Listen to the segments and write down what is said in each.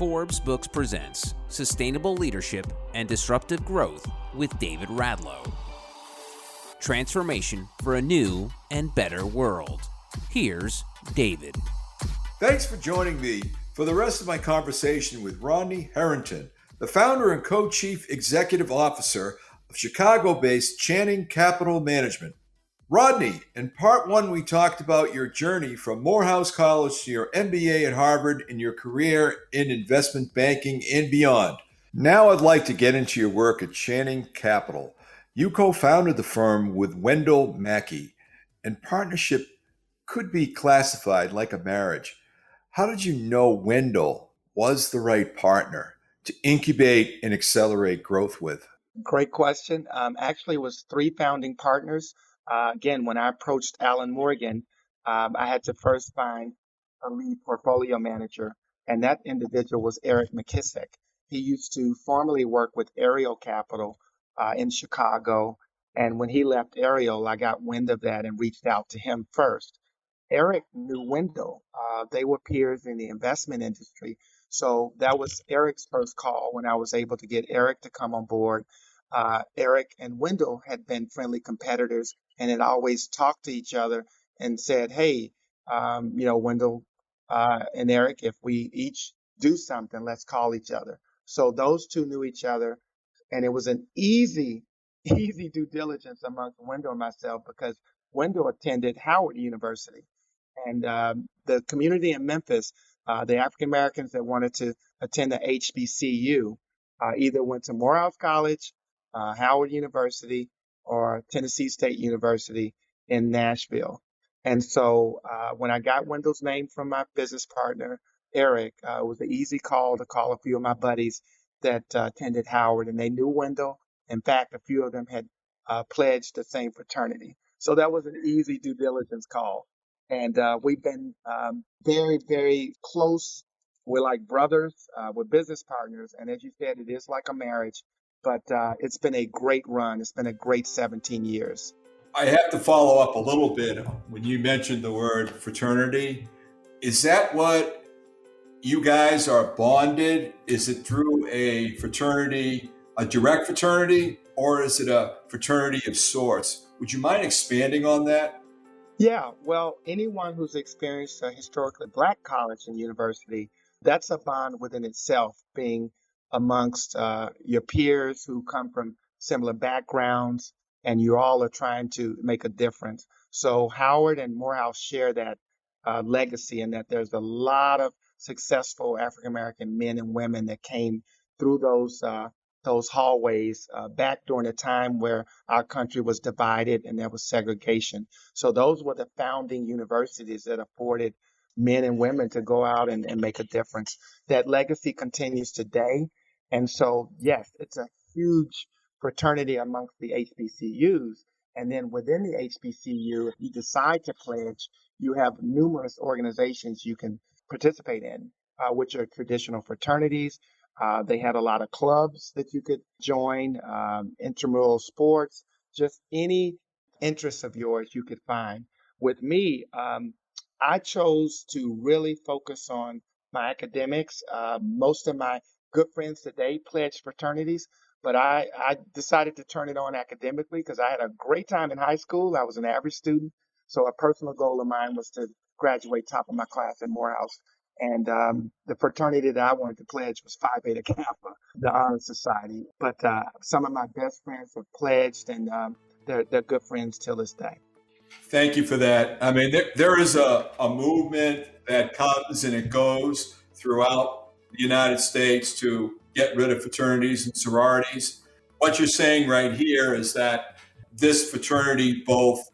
Forbes Books presents Sustainable Leadership and Disruptive Growth with David Radlow. Transformation for a new and better world. Here's David. Thanks for joining me for the rest of my conversation with Rodney Herenton, the founder and co-chief executive officer of Chicago-based Channing Capital Management. Rodney, in part one, we talked about your journey from Morehouse College to your MBA at Harvard and your career in investment banking and beyond. Now I'd like to get into your work at Channing Capital. You co-founded the firm with Wendell Mackey, and partnership could be classified like a marriage. How did you know Wendell was the right partner to incubate and accelerate growth with? Great question. Actually, it was three founding partners. Again, when I approached Alan Morgan, I had to first find a lead portfolio manager, and that individual was Eric McKissick. He used to formerly work with Ariel Capital in Chicago, and when he left Ariel, I got wind of that and reached out to him first. Eric knew Wendell. They were peers in the investment industry, so that was Eric's first call when I was able to get Eric to come on board. Eric and Wendell had been friendly competitors and had always talked to each other and said, hey, Wendell and Eric, if we each do something, let's call each other. So those two knew each other, and it was an easy due diligence amongst Wendell and myself because Wendell attended Howard University. And the community in Memphis, the African Americans that wanted to attend the HBCU either went to Morehouse College, Howard University, or Tennessee State University in Nashville. And so when I got Wendell's name from my business partner, Eric, it was an easy call to call a few of my buddies that attended Howard, and they knew Wendell. In fact, a few of them had pledged the same fraternity. So that was an easy due diligence call. And we've been very, very close. We're like brothers. We're business partners. And as you said, it is like a marriage. But it's been a great run. It's been a great 17 years. I have to follow up a little bit when you mentioned the word fraternity. Is that what you guys are bonded? Is it through a fraternity, a direct fraternity, or is it a fraternity of sorts? Would you mind expanding on that? Yeah, well, anyone who's experienced a historically Black college and university, that's a bond within itself, being amongst your peers who come from similar backgrounds, and you all are trying to make a difference. So Howard and Morehouse share that legacy, and that there's a lot of successful African American men and women that came through those hallways back during a time where our country was divided and there was segregation. So those were the founding universities that afforded men and women to go out and make a difference. That legacy continues today. And so, yes, it's a huge fraternity amongst the HBCUs. And then within the HBCU, if you decide to pledge, you have numerous organizations you can participate in, which are traditional fraternities. They had a lot of clubs that you could join, intramural sports, just any interest of yours you could find. With me, I chose to really focus on my academics. Most of my good friends today pledged fraternities, but I decided to turn it on academically because I had a great time in high school. I was an average student. So a personal goal of mine was to graduate top of my class in Morehouse. And the fraternity that I wanted to pledge was Phi Beta Kappa, the Honor Society. But some of my best friends have pledged, and they're good friends till this day. Thank you for that. I mean, there is a movement that comes and it goes throughout the United States to get rid of fraternities and sororities. What you're saying right here is that this fraternity, both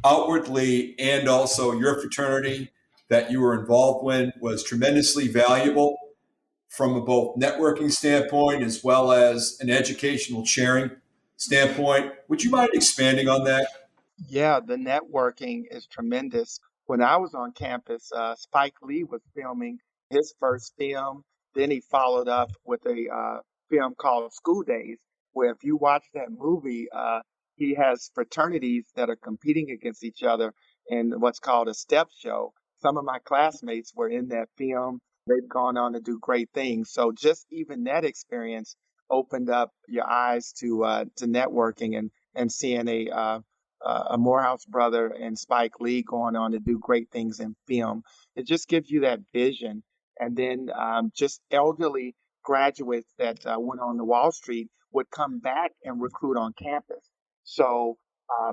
outwardly and also your fraternity that you were involved with, was tremendously valuable from a both networking standpoint as well as an educational sharing standpoint. Would you mind expanding on that? Yeah, the networking is tremendous. When I was on campus, Spike Lee was filming his first film. Then he followed up with a film called School Days, where if you watch that movie, he has fraternities that are competing against each other in what's called a step show. Some of my classmates were in that film. They've gone on to do great things. So just even that experience opened up your eyes to networking and seeing a Morehouse brother and Spike Lee going on to do great things in film. It just gives you that vision. And then just elderly graduates that went on to Wall Street would come back and recruit on campus. So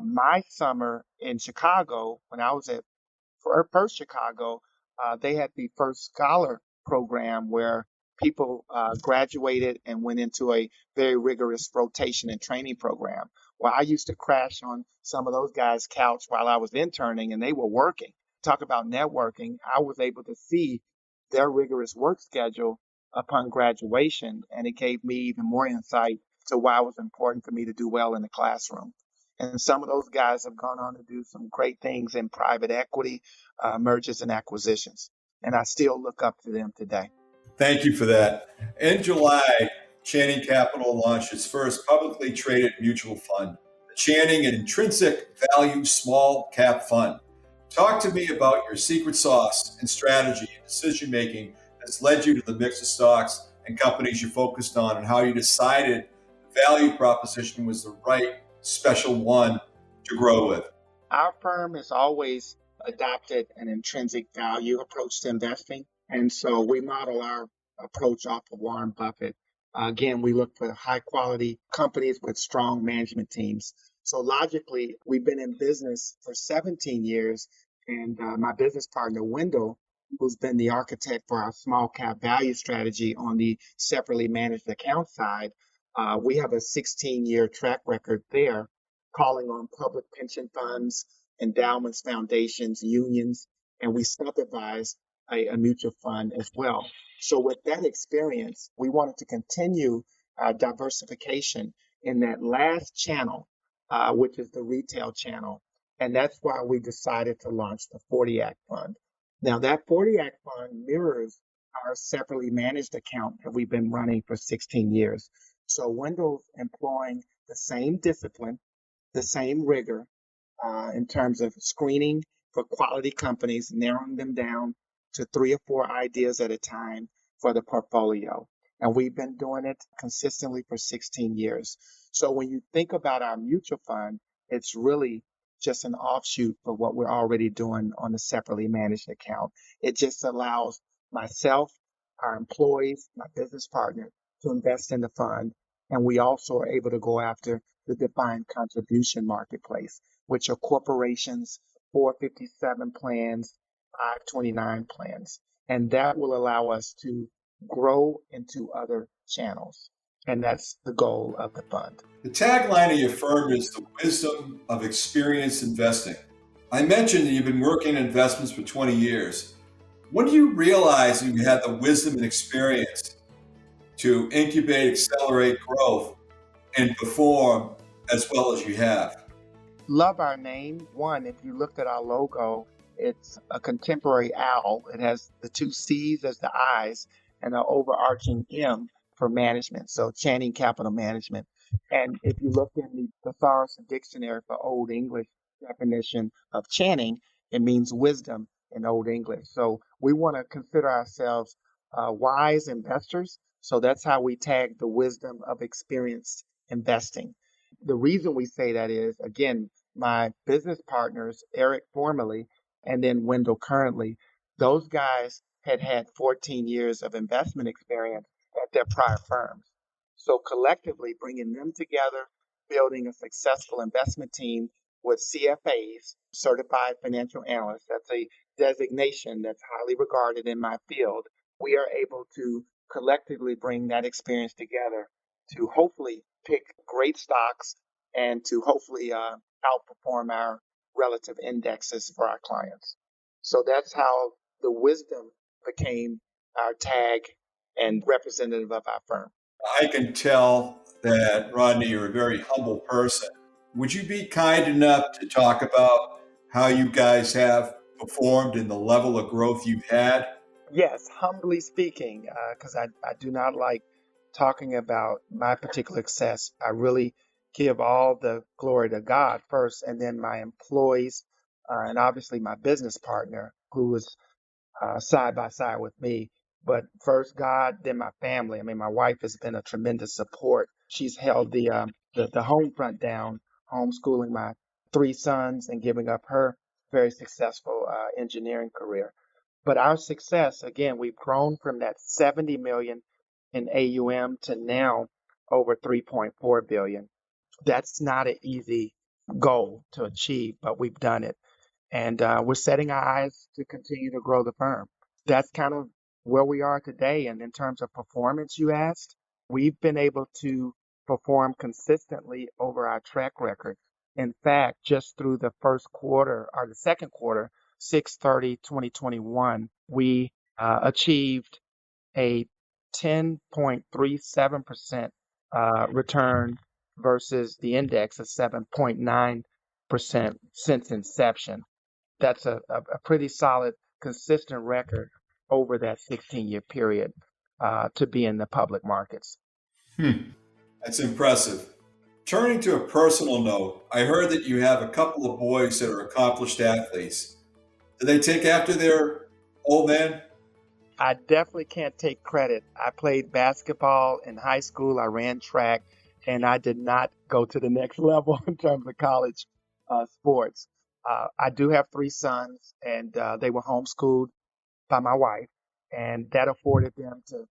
my summer in Chicago, when I was at first Chicago, they had the first scholar program where people graduated and went into a very rigorous rotation and training program. Well, I used to crash on some of those guys' couch while I was interning and they were working. Talk about networking. I was able to see their rigorous work schedule upon graduation, and it gave me even more insight to why it was important for me to do well in the classroom. And some of those guys have gone on to do some great things in private equity, mergers and acquisitions. And I still look up to them today. Thank you for that. In July, Channing Capital launched its first publicly traded mutual fund, the Channing Intrinsic Value Small Cap Fund. Talk to me about your secret sauce and strategy and decision making that's led you to the mix of stocks and companies you focused on, and how you decided the value proposition was the right special one to grow with. Our firm has always adopted an intrinsic value approach to investing. And so we model our approach off of Warren Buffett. Again, we look for high quality companies with strong management teams. So logically, we've been in business for 17 years. And my business partner, Wendell, who's been the architect for our small cap value strategy on the separately managed account side, we have a 16-year track record there, calling on public pension funds, endowments, foundations, unions, and we supervise a mutual fund as well. So with that experience, we wanted to continue our diversification in that last channel, which is the retail channel. And that's why we decided to launch the 40 Act Fund. Now, that 40 Act Fund mirrors our separately managed account that we've been running for 16 years. So Wendell's employing the same discipline, the same rigor in terms of screening for quality companies, narrowing them down to 3 or 4 ideas at a time for the portfolio. And we've been doing it consistently for 16 years. So when you think about our mutual fund, it's really just an offshoot for what we're already doing on the separately managed account. It just allows myself, our employees, my business partner to invest in the fund. And we also are able to go after the defined contribution marketplace, which are corporations, 457 plans, 529 plans. And that will allow us to grow into other channels. And that's the goal of the fund. The tagline of your firm is the wisdom of experienced investing. I mentioned that you've been working in investments for 20 years. When do you realize you had the wisdom and experience to incubate, accelerate growth, and perform as well as you have? Love our name. One, if you looked at our logo, it's a contemporary owl. It has the 2 C's as the eyes and an overarching M for management. So Channing Capital Management. And if you look in the Thesaurus Dictionary for Old English definition of Channing, it means wisdom in Old English. So we want to consider ourselves wise investors. So that's how we tag the wisdom of experienced investing. The reason we say that is, again, my business partners, Eric formerly, and then Wendell currently, those guys had 14 years of investment experience at their prior firms. So collectively bringing them together, building a successful investment team with CFAs, certified financial analysts, that's a designation that's highly regarded in my field. We are able to collectively bring that experience together to hopefully pick great stocks and to hopefully outperform our relative indexes for our clients. So that's how the wisdom became our tag and representative of our firm. I can tell that, Rodney, you're a very humble person. Would you be kind enough to talk about how you guys have performed and the level of growth you've had? Yes, humbly speaking, because I do not like talking about my particular success. I really give all the glory to God first, and then my employees, and obviously my business partner, who was side by side with me. But first God, then my family. I mean, my wife has been a tremendous support. She's held the home front down, homeschooling my three sons and giving up her very successful engineering career. But our success, again, we've grown from that 70 million in AUM to now over 3.4 billion. That's not an easy goal to achieve, but we've done it. And we're setting our eyes to continue to grow the firm. That's kind of where we are today. And in terms of performance, you asked, we've been able to perform consistently over our track record. In fact, just through the first quarter or the second quarter, 6/30/2021, we achieved a 10.37% return versus the index of 7.9% since inception. That's a pretty solid, consistent record over that 16-year period to be in the public markets. That's impressive. Turning to a personal note, I heard that you have a couple of boys that are accomplished athletes. Do they take after their old man? I definitely can't take credit. I played basketball in high school. I ran track, and I did not go to the next level in terms of college sports. I do have three sons, and they were homeschooled by my wife, and that afforded them to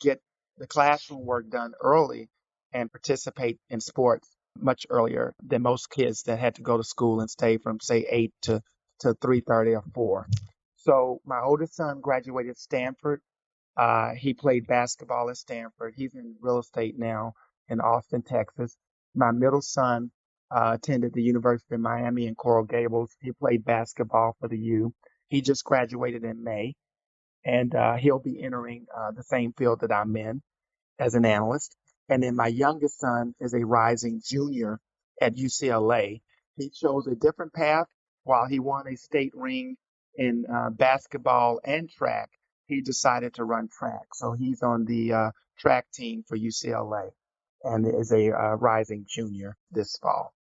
get the classroom work done early and participate in sports much earlier than most kids that had to go to school and stay from say 8 to 3:30 or 4. So my oldest son graduated Stanford. He played basketball at Stanford. He's in real estate now in Austin, Texas. My middle son attended the University of Miami in Coral Gables. He played basketball for the U. He just graduated in May, and he'll be entering the same field that I'm in as an analyst. And then my youngest son is a rising junior at UCLA. He chose a different path. While he won a state ring in basketball and track, he decided to run track. So he's on the track team for UCLA and is a rising junior this fall.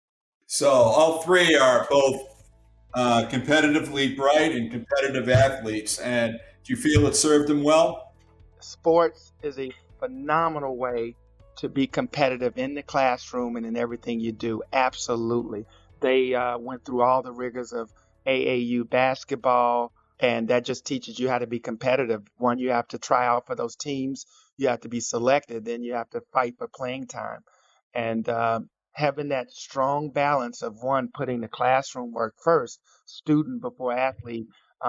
So all three are both competitively bright and competitive athletes. And do you feel it served them well? Sports is a phenomenal way to be competitive in the classroom and in everything you do. Absolutely. They went through all the rigors of AAU basketball, and that just teaches you how to be competitive. One, you have to try out for those teams, you have to be selected, then you have to fight for playing time. And having that strong balance of one, putting the classroom work first, student before athlete,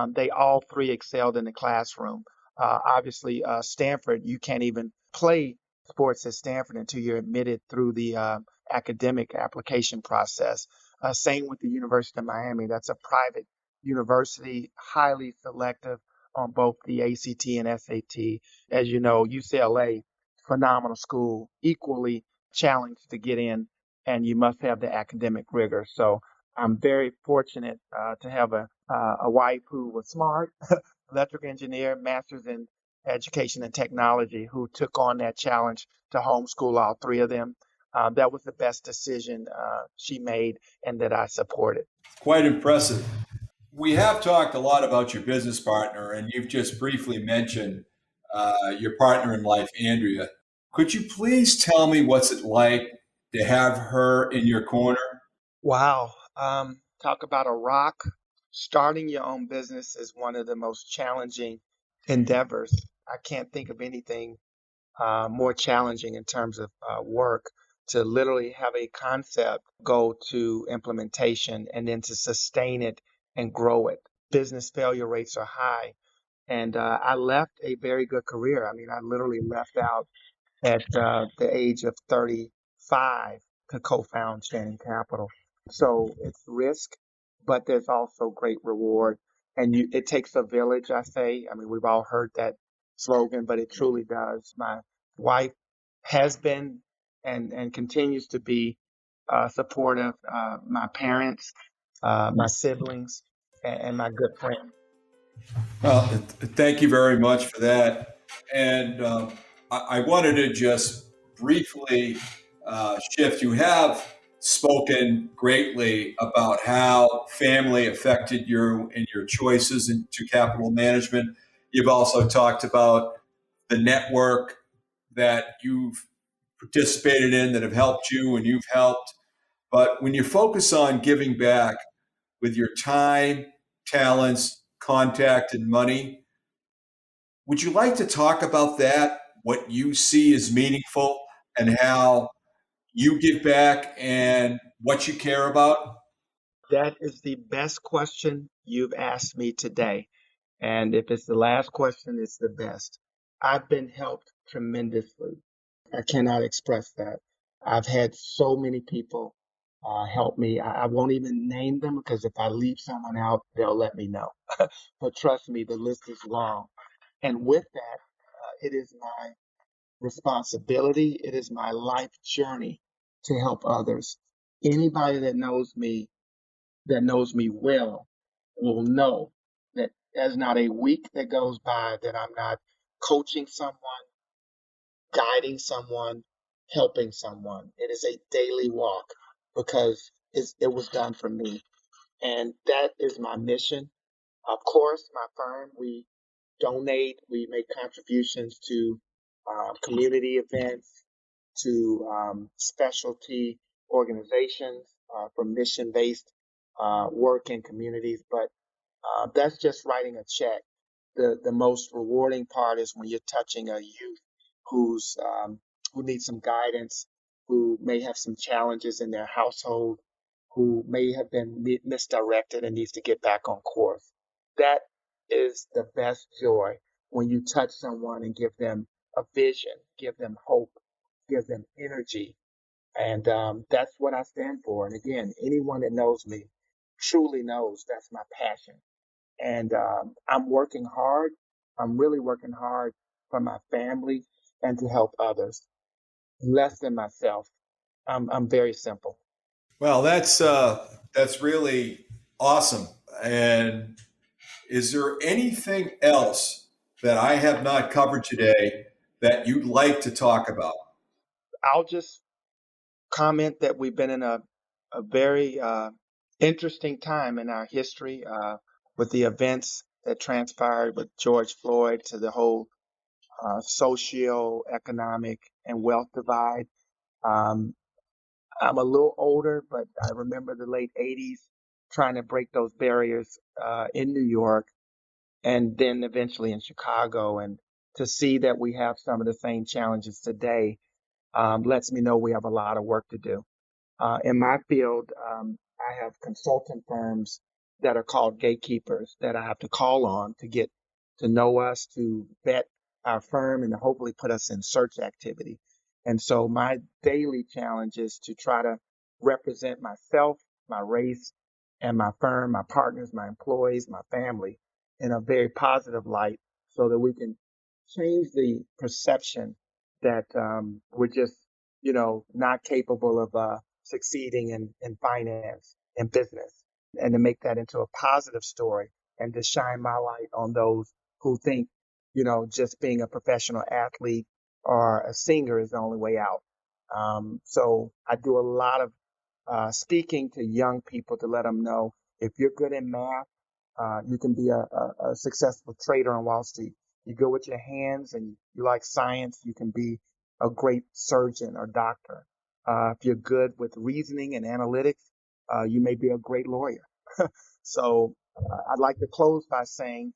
they all three excelled in the classroom. Obviously, Stanford, you can't even play sports at Stanford until you're admitted through the academic application process. Same with the University of Miami. That's a private university, highly selective on both the ACT and SAT. As you know, UCLA, phenomenal school, equally challenged to get in, and you must have the academic rigor. So I'm very fortunate to have a wife who was smart, electrical engineer, master's in education and technology, who took on that challenge to homeschool all three of them. That was the best decision she made and that I supported. Quite impressive. We have talked a lot about your business partner, and you've just briefly mentioned your partner in life, Andrea. Could you please tell me what's it like to have her in your corner? Wow. Talk about a rock. Starting your own business is one of the most challenging endeavors. I can't think of anything more challenging in terms of work to literally have a concept go to implementation and then to sustain it and grow it. Business failure rates are high. And I left a very good career. I mean, I literally left out at the age of 35 to co-found Channing Capital. So it's risk, but there's also great reward. And it takes a village, I say. I mean, we've all heard that slogan, but it truly does. My wife has been and continues to be supportive. My parents, my siblings, and my good friend. Well, thank you very much for that. And I wanted to just briefly shift. You have spoken greatly about how family affected you in your choices into capital management. You've also talked about the network that you've participated in that have helped you and you've helped. But when you focus on giving back with your time, talents, contact, and money, would you like to talk about that, what you see as meaningful and how you give back and what you care about? That is the best question you've asked me today. And if it's the last question, it's the best. I've been helped tremendously. I cannot express that. I've had so many people help me. I won't even name them because if I leave someone out, they'll let me know. But trust me, the list is long. And with that, it is my responsibility, it is my life journey to help others. Anybody that knows me well will know that there's not a week that goes by that I'm not coaching someone, guiding someone, helping someone. It is a daily walk because it was done for me. And that is my mission. Of course, my firm, we donate, we make contributions to community events, to specialty organizations for mission-based work in communities. But that's just writing a check. The most rewarding part is when you're touching a youth who's who needs some guidance, who may have some challenges in their household, who may have been misdirected and needs to get back on course. That is the best joy when you touch someone and give them a vision, give them hope, give them energy. And that's what I stand for. And again, anyone that knows me truly knows that's my passion. And I'm working hard. I'm really working hard for my family and to help others, less than myself. I'm very simple. Well, that's really awesome. And is there anything else that I have not covered today that you'd like to talk about? I'll just comment that we've been in a very interesting time in our history with the events that transpired with George Floyd to the whole socio-economic and wealth divide. Um, I'm a little older, but I remember the late 80s trying to break those barriers in New York and then eventually in Chicago. And to see that we have some of the same challenges today lets me know we have a lot of work to do. In my field, I have consultant firms that are called gatekeepers that I have to call on to get to know us, to vet our firm, and to hopefully put us in search activity. And so my daily challenge is to try to represent myself, my race, and my firm, my partners, my employees, my family in a very positive light so that we can change the perception that we're just, not capable of succeeding in finance and business, and to make that into a positive story and to shine my light on those who think, just being a professional athlete or a singer is the only way out. So I do a lot of speaking to young people to let them know if you're good in math, you can be a successful trader on Wall Street. You go with your hands and you like science, you can be a great surgeon or doctor. If you're good with reasoning and analytics, you may be a great lawyer. So I'd like to close by saying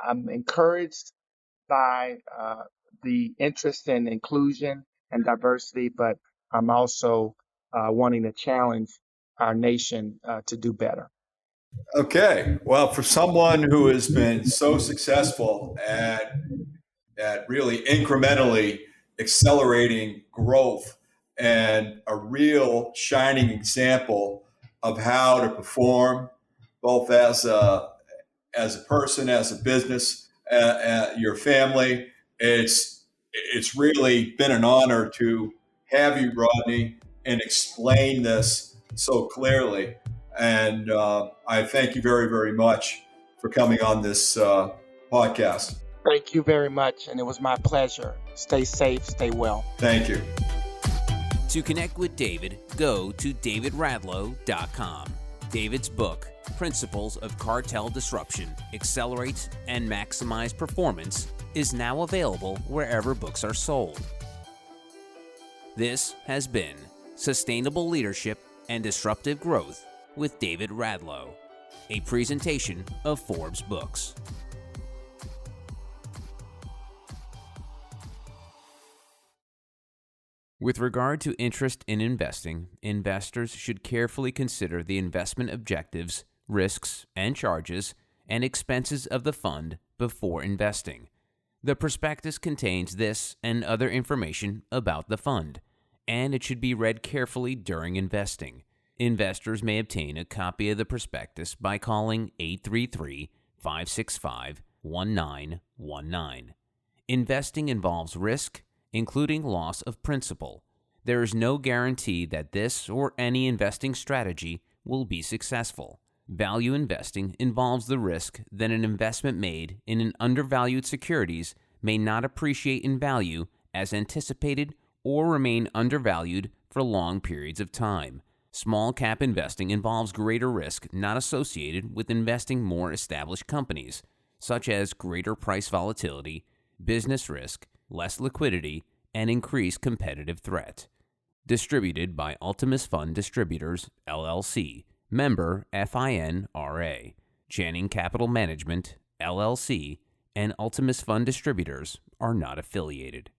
I'm encouraged by the interest in inclusion and diversity, but I'm also wanting to challenge our nation to do better. Okay. Well, for someone who has been so successful at really incrementally accelerating growth and a real shining example of how to perform both as a person, as a business, your family. It's really been an honor to have you, Rodney, and explain this so clearly. And I thank you very, very much for coming on this podcast. Thank you very much, and it was my pleasure. Stay safe, stay well. Thank you. To connect with David, go to davidradlow.com. David's book, Principles of Cartel Disruption, Accelerate and Maximize Performance, is now available wherever books are sold. This has been Sustainable Leadership and Disruptive Growth with David Radlow, a presentation of Forbes Books. With regard to interest in investing, investors should carefully consider the investment objectives, risks, and charges, and expenses of the fund before investing. The prospectus contains this and other information about the fund, and it should be read carefully during investing. Investors may obtain a copy of the prospectus by calling 833-565-1919. Investing involves risk, including loss of principal. There is no guarantee that this or any investing strategy will be successful. Value investing involves the risk that an investment made in an undervalued securities may not appreciate in value as anticipated or remain undervalued for long periods of time. Small cap investing involves greater risk not associated with investing more established companies, such as greater price volatility, business risk, less liquidity, and increased competitive threat. Distributed by Ultimus Fund Distributors, LLC, member FINRA, Channing Capital Management, LLC, and Ultimus Fund Distributors are not affiliated.